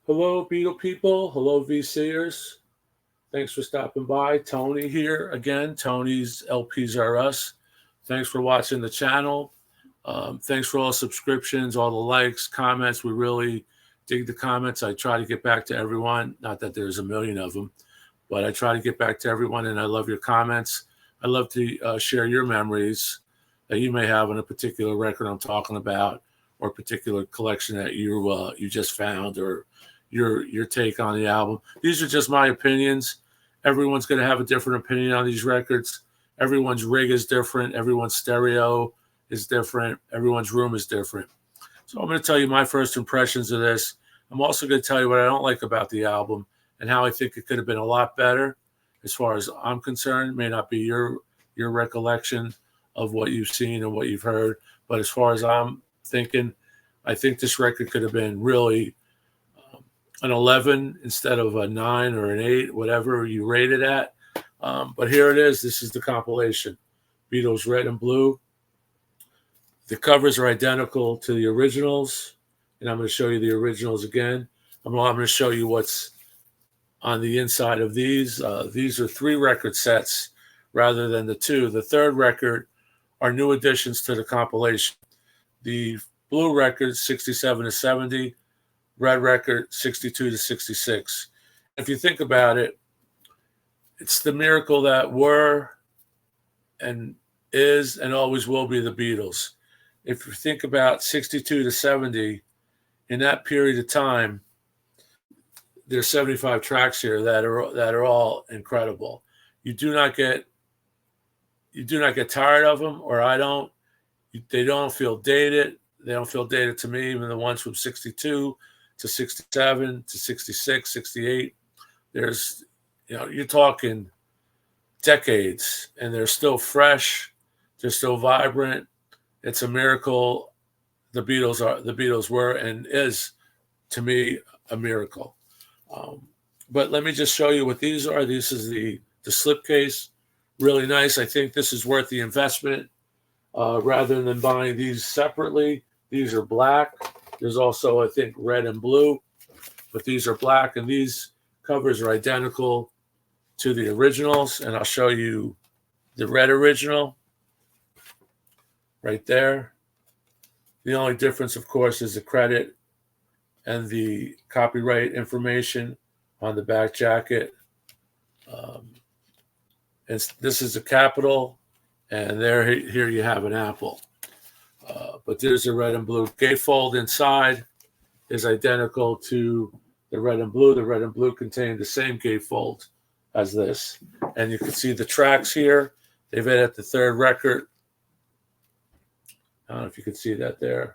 Hello, Beetle people. Hello, VCers. Thanks for stopping by. Tony here again. Tony's LPs are us. Thanks for watching the channel. Thanks for all the subscriptions, all the likes, comments. We really dig the comments. I try to get back to everyone. Not that there's a million of them, but I try to get back to everyone, and I love your comments. I love to share your memories that you may have on a particular record I'm talking about, or a particular collection that you just found, or your take on the album. These are just my opinions. Everyone's going to have a different opinion on these records. Everyone's rig is different. Everyone's stereo is different. Everyone's room is different. So I'm going to tell you my first impressions of this. I'm also going to tell you what I don't like about the album and how I think it could have been a lot better. As far as I'm concerned, it may not be your recollection of what you've seen and what you've heard, but as far as I'm thinking, I think this record could have been really an 11 instead of a 9 or an 8, whatever you rate it at. But here it is. This is the compilation. Beatles Red and Blue. The covers are identical to the originals, and I'm going to show you the originals again. I'm going to show you what's on the inside of these. These are 3 record sets rather than the 2. The third record are new additions to the compilation. The blue record, 67 to 70, red record, 62 to 66. If you think about it, it's the miracle that were and is and always will be the Beatles. If you think about 62 to 70, in that period of time, there's 75 tracks here that are all incredible. You do not get tired of them, or I don't. They don't feel dated. They don't feel dated to me, even the ones from 62 to 67 to 66, 68. There's, you're talking decades, and they're still fresh. They're still vibrant. It's a miracle. The Beatles were and is, to me, a miracle. But let me just show you what these are. This is the slipcase. Really nice. I think this is worth the investment rather than buying these separately. These are black. There's also, I think, red and blue, but these are black, and these covers are identical to the originals. And I'll show you the red original right there. The only difference, of course, is the credit and the copyright information on the back jacket. And this is a capital, and here you have an apple. But there's a red and blue. Gatefold inside is identical to the red and blue. The red and blue contain the same gatefold as this. And you can see the tracks here. They've added the third record. I don't know if you can see that there.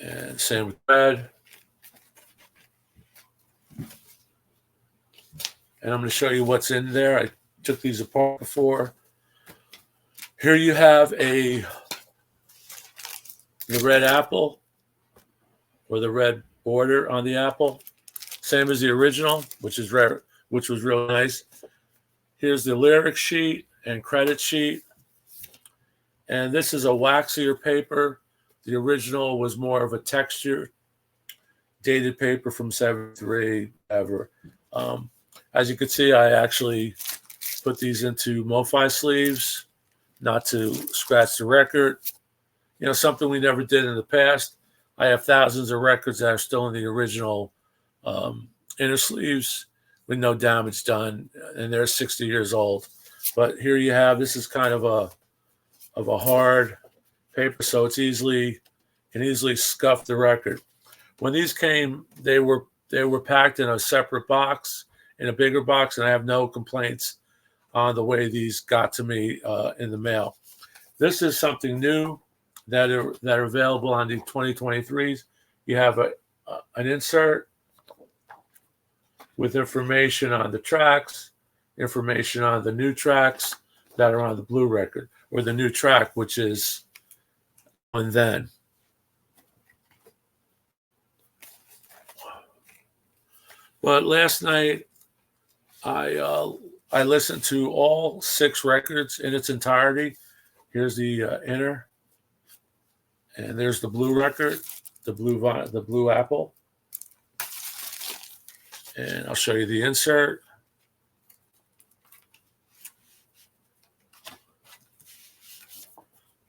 And same with red. And I'm going to show you what's in there. I took these apart before. Here you have the red apple, or the red border on the apple. Same as the original, which is rare, which was real nice. Here's the lyric sheet and credit sheet. And this is a waxier paper. The original was more of a textured, dated paper from 73, ever. As you can see, I actually put these into MoFi sleeves, not to scratch the record. Something we never did in the past. I have thousands of records that are still in the original inner sleeves with no damage done, and they're 60 years old. But here you have, this is kind of a hard paper, so it's can easily scuff the record. When these came, they were packed in a separate box, in a bigger box, and I have no complaints on the way these got to me in the mail. This is something new that are available on the 2023s. You have an insert with information on the tracks, information on the new tracks that are on the blue record, or the new track, which is On Then. But last night, I listened to all 6 records in its entirety. Here's the inner, and there's the blue record. the blue apple. And I'll show you the insert.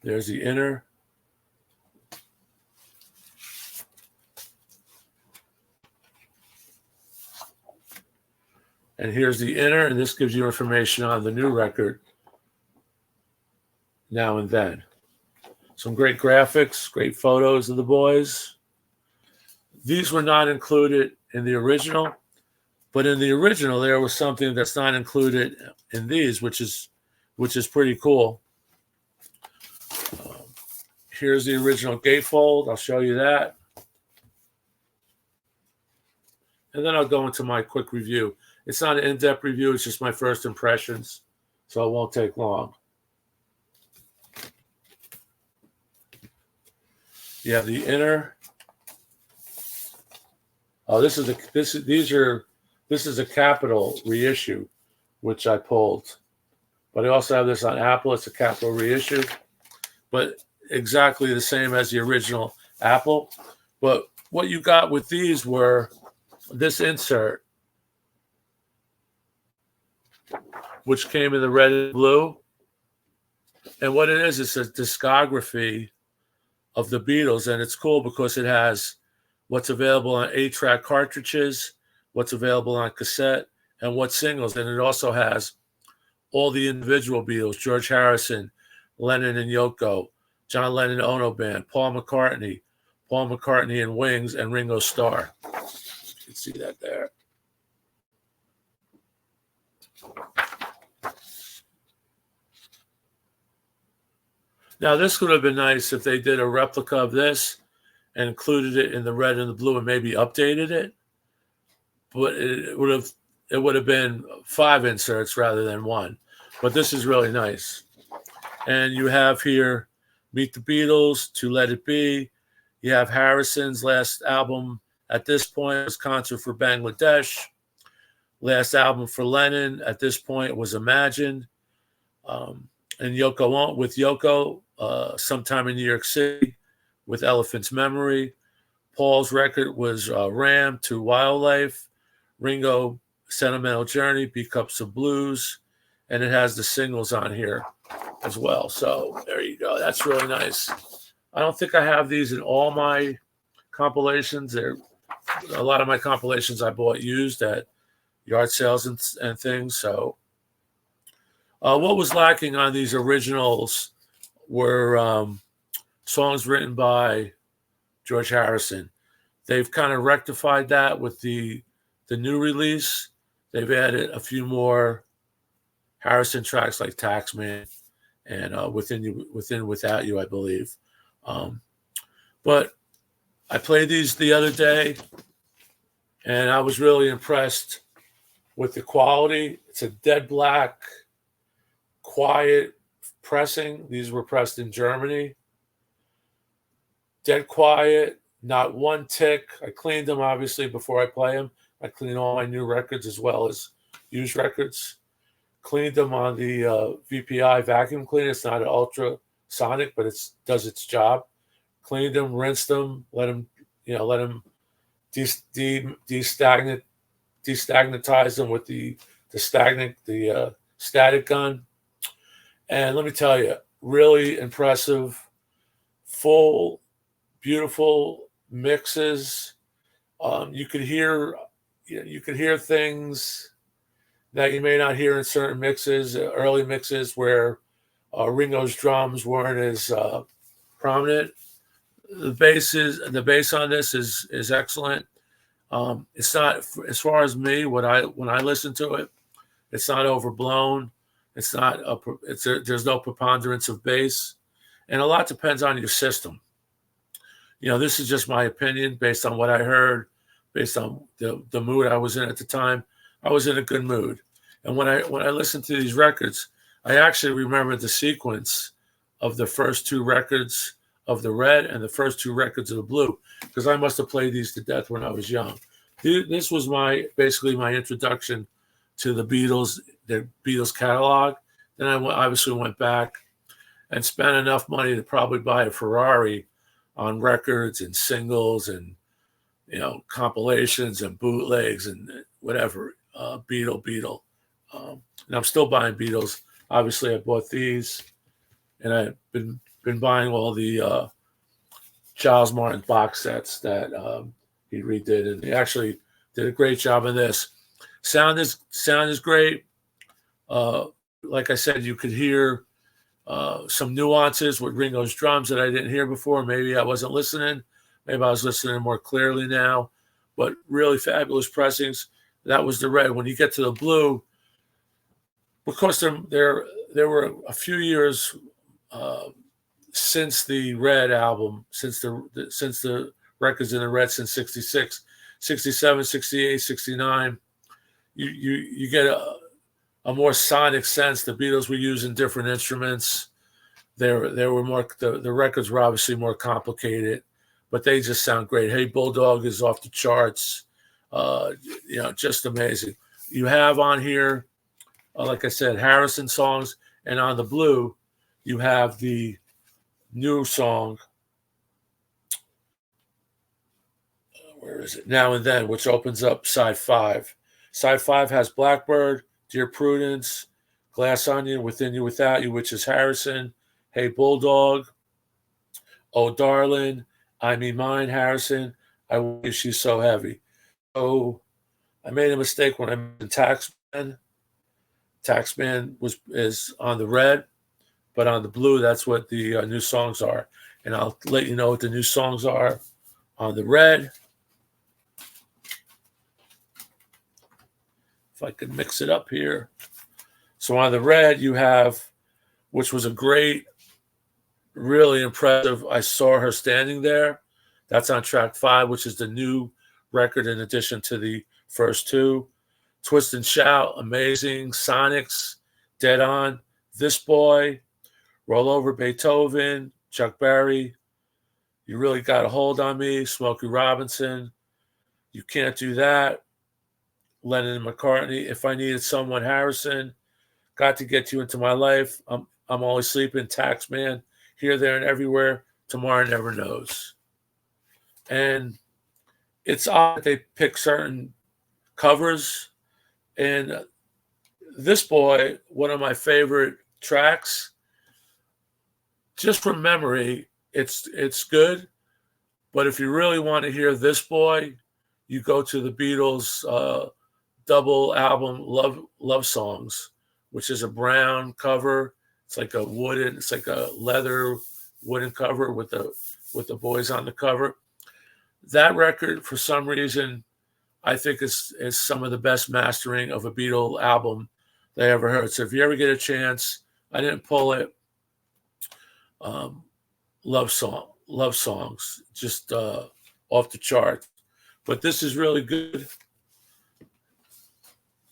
There's the inner. And here's the inner, and this gives you information on the new record, Now and Then. Some great graphics, great photos of the boys. These were not included in the original, but in the original there was something that's not included in these, which is pretty cool. Here's the original gatefold. I'll show you that. And then I'll go into my quick review. It's not an in-depth review. It's just my first impressions, so it won't take long. You have the inner. Oh, this is a Capital reissue, which I pulled. But I also have this on Apple. It's a Capital reissue, but exactly the same as the original Apple. But what you got with these were this insert, which came in the red and blue. And what it is, it's a discography of the Beatles. And it's cool because it has what's available on 8-track cartridges, what's available on cassette, and what singles. And it also has all the individual Beatles, George Harrison, Lennon and Yoko, John Lennon Ono Band, Paul McCartney and Wings, and Ringo Starr. You can see that there. Now, this would have been nice if they did a replica of this and included it in the red and the blue and maybe updated it. But it would have been 5 inserts rather than 1. But this is really nice. And you have here Meet the Beatles, To Let It Be. You have Harrison's last album at this point was Concert for Bangladesh. Last album for Lennon at this point was Imagine. And Yoko, sometime in New York City with Elephant's Memory. Paul's record was Ram to Wildlife. Ringo, Sentimental Journey, B Cups of Blues. And it has the singles on here as well. So there you go. That's really nice. I don't think I have these in all my compilations. A lot of my compilations I bought used at yard sales and things. So what was lacking on these originals were songs written by George Harrison. They've kind of rectified that with the new release. They've added a few more Harrison tracks like Taxman and Without You, I believe. But I played these the other day, and I was really impressed with the quality. It's a dead black, quiet pressing. These were pressed in Germany. Dead quiet, not one tick. I cleaned them, obviously, before I play them. I clean all my new records as well as used records. Cleaned them on the VPI vacuum cleaner. It's not an ultrasonic, but it does its job. Cleaned them, rinsed them, let them destagnatize them with the static gun. And let me tell you, really impressive, full, beautiful mixes. You could hear things that you may not hear in certain mixes, early mixes where Ringo's drums weren't as prominent. The bass on this is excellent. It's not, as far as me, when I listen to it, it's not overblown. It's not there's no preponderance of bass, and a lot depends on your system. This is just my opinion based on what I heard, based on the mood I was in at the time. I was in a good mood. And when I listened to these records, I actually remembered the sequence of the first 2 records of the red and the first 2 records of the blue, because I must have played these to death when I was young. This was basically my introduction to the Beatles catalog. Then I obviously went back and spent enough money to probably buy a Ferrari on records and singles and compilations and bootlegs and whatever. Beatle. And I'm still buying Beatles. Obviously, I bought these, and I've been buying all the Charles Martin box sets that he redid, and he actually did a great job in this. Sound is great. Like I said, you could hear some nuances with Ringo's drums that I didn't hear before. Maybe I wasn't listening. Maybe I was listening more clearly now. But really fabulous pressings. That was the red. When you get to the blue, because there were a few years since the red album, since the records in the red, since 66, 67, 68, 69, you get a more sonic sense. The Beatles were using different instruments. There were more. The records were obviously more complicated, but they just sound great. Hey Bulldog is off the charts. Just amazing. You have on here, like I said, Harrison songs, and on the blue, you have the new song. Where is it? Now and Then, which opens up side 5. Side 5 has Blackbird, Dear Prudence, Glass Onion, Within You, Without You, which is Harrison, Hey Bulldog, Oh Darling, I Mean Mine, Harrison, I Want You, She's So Heavy. So I made a mistake when I mentioned Taxman. Taxman is on the red, but on the blue, that's what the new songs are. And I'll let you know what the new songs are on the red. If I could mix it up here. So on the red, you have, which was a great, really impressive, I Saw Her Standing There. That's on track 5, which is the new record in addition to the first 2. Twist and Shout, amazing. Sonics, Dead On, This Boy, Roll Over Beethoven, Chuck Berry, You Really Got a Hold on Me, Smokey Robinson, You Can't Do That, Lennon and McCartney, If I Needed Someone, Harrison, Got to Get You Into My Life, I'm Always Sleeping, Taxman, Here, There, and Everywhere, Tomorrow Never Knows. And it's odd that they pick certain covers. And This Boy, one of my favorite tracks, just from memory, it's good. But if you really want to hear This Boy, you go to the Beatles double album Love Songs, which is a brown cover. It's like a leather wooden cover with the boys on the cover. That record, for some reason, I think is some of the best mastering of a Beatle album they ever heard. So if you ever get a chance, I didn't pull it. Love songs, just off the chart. But this is really good.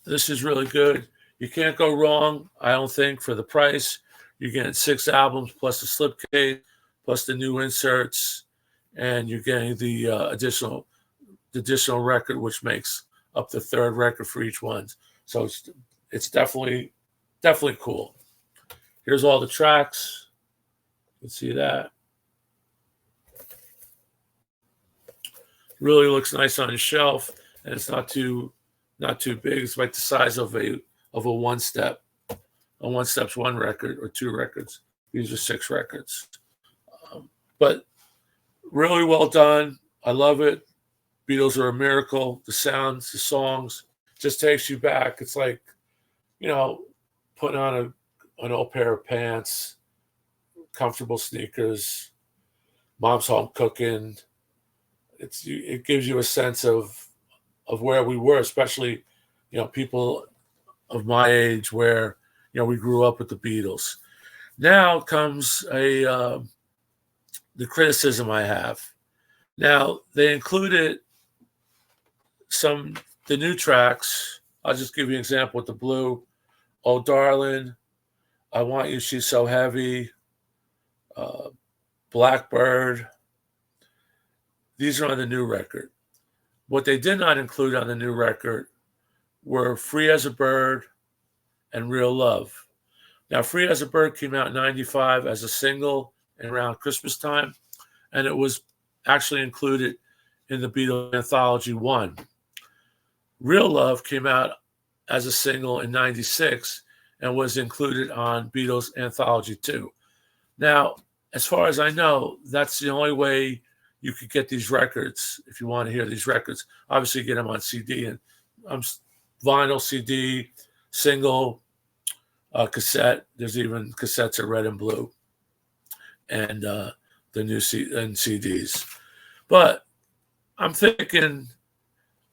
This is really good. You can't go wrong, I don't think, for the price. You're getting 6 albums plus the slipcase, plus the new inserts, and you're getting the additional record, which makes up the 3rd record for each one. So it's definitely cool. Here's all the tracks. You can see that. Really looks nice on the shelf, and it's not too big. It's like the size of a one step. A one step's 1 record or 2 records. These are 6 records. But really well done. I love it. Beatles are a miracle. The sounds, the songs, just takes you back. It's like, putting on an old pair of pants, comfortable sneakers, mom's home cooking. It gives you a sense of where we were, especially, people of my age where, we grew up with the Beatles. Now comes the criticism I have. Now, they included the new tracks. I'll just give you an example with the blue. Oh, Darling, I Want You, She's So Heavy, Blackbird. These are on the new record. What they did not include on the new record were Free as a Bird and Real Love. Now, Free as a Bird came out in 95 as a single and around Christmas time. and it was actually included in the Beatles Anthology 1. Real Love came out as a single in 96 and was included on Beatles Anthology 2. Now, as far as I know, that's the only way you could get these records if you want to hear these records. Obviously, you get them on CD and vinyl, CD, single, cassette. There's even cassettes are red and blue, and the new CDs. But I'm thinking,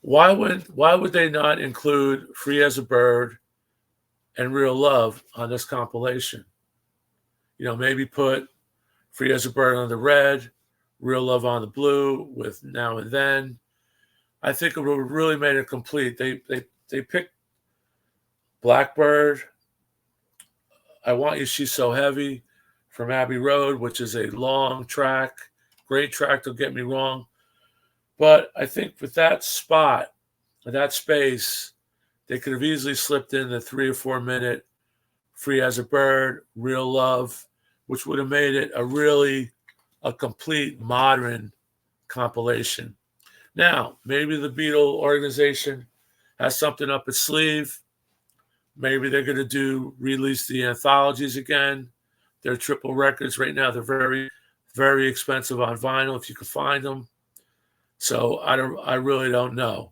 why would they not include "Free as a Bird" and "Real Love" on this compilation? You know, maybe put "Free as a Bird" on the red, "Real Love" on the blue, with "Now and Then." I think it would have really made it complete. They picked "Blackbird," "I Want You, She's So Heavy" from Abbey Road, which is a long track, great track, don't get me wrong. But I think with that spot, with that space, they could have easily slipped in the 3 or 4 minute "Free as a Bird," "Real Love," which would have made it a complete modern compilation. Now, maybe the Beatle organization has something up its sleeve. Maybe they're going to release the anthologies again. They're triple records right now. They're very, very expensive on vinyl if you can find them. So I really don't know.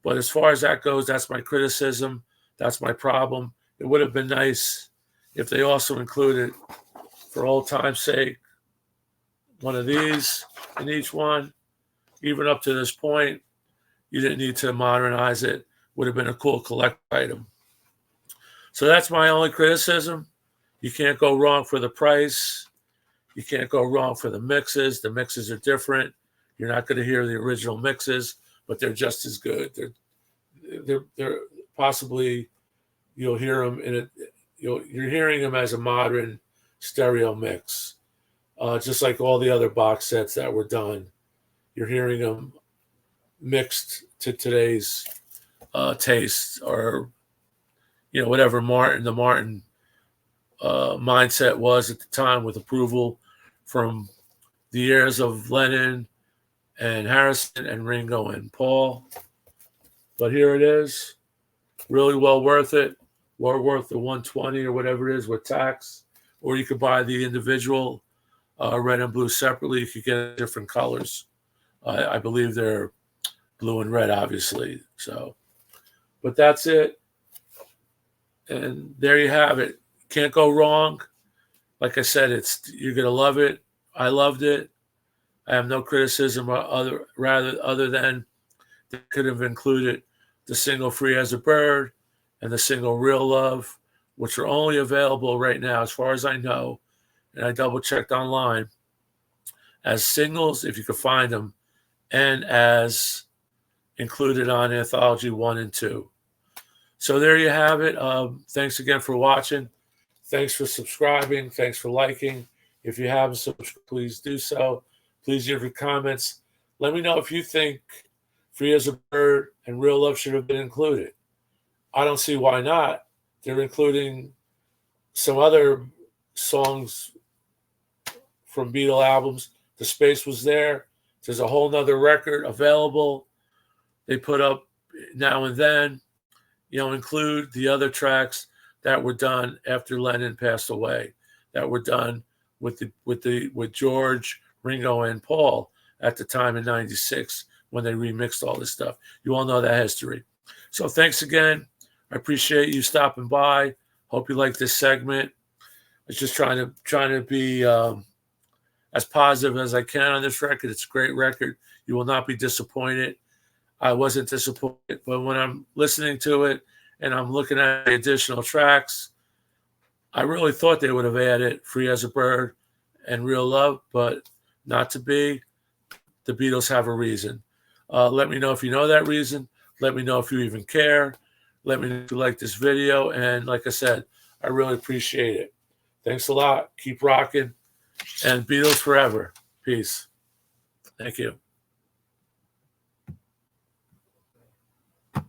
But as far as that goes, that's my criticism. That's my problem. It would have been nice if they also included, for old time's sake, one of these in each one. Even up to this point, you didn't need to modernize it. Would have been a cool collect item. So that's my only criticism. You can't go wrong for the price. You can't go wrong for the mixes. The mixes are different. You're not going to hear the original mixes, but they're just as good. They're possibly, you'll hear them you're hearing them as a modern stereo mix, just like all the other box sets that were done. You're hearing them mixed to today's taste, or whatever the Martin mindset was at the time, with approval from the heirs of Lennon and Harrison and Ringo and Paul. But here it is, really well worth it. Well worth the $120 or whatever it is with tax. Or you could buy the individual red and blue separately. You could get different colors. I believe they're blue and red, obviously. So, but that's it. And there you have it. Can't go wrong. Like I said, you're gonna love it. I loved it. I have no criticism other than they could have included the single "Free as a Bird" and the single "Real Love," which are only available right now, as far as I know, and I double checked online, as singles if you could find them, and as included on Anthology 1 and 2. So there you have it. Thanks again for watching. Thanks for subscribing. Thanks for liking. If you haven't subscribed, please do so. Please leave your comments. Let me know if you think "Free as a Bird" and "Real Love" should have been included. I don't see why not. They're including some other songs from Beatle albums. The space was there. There's a whole nother record available. They put up "Now and Then." Include the other tracks that were done after Lennon passed away, that were done with George, Ringo, and Paul at the time in '96 when they remixed all this stuff. You all know that history. So thanks again. I appreciate you stopping by. Hope you like this segment. I was just trying to be as positive as I can on this record. It's a great record. You will not be disappointed. I wasn't disappointed, but when I'm listening to it and I'm looking at the additional tracks, I really thought they would have added "Free as a Bird" and "Real Love," but not to be. The Beatles have a reason. Let me know if you know that reason. Let me know if you even care. Let me know if you like this video. And like I said, I really appreciate it. Thanks a lot. Keep rocking. And Beatles forever. Peace. Thank you.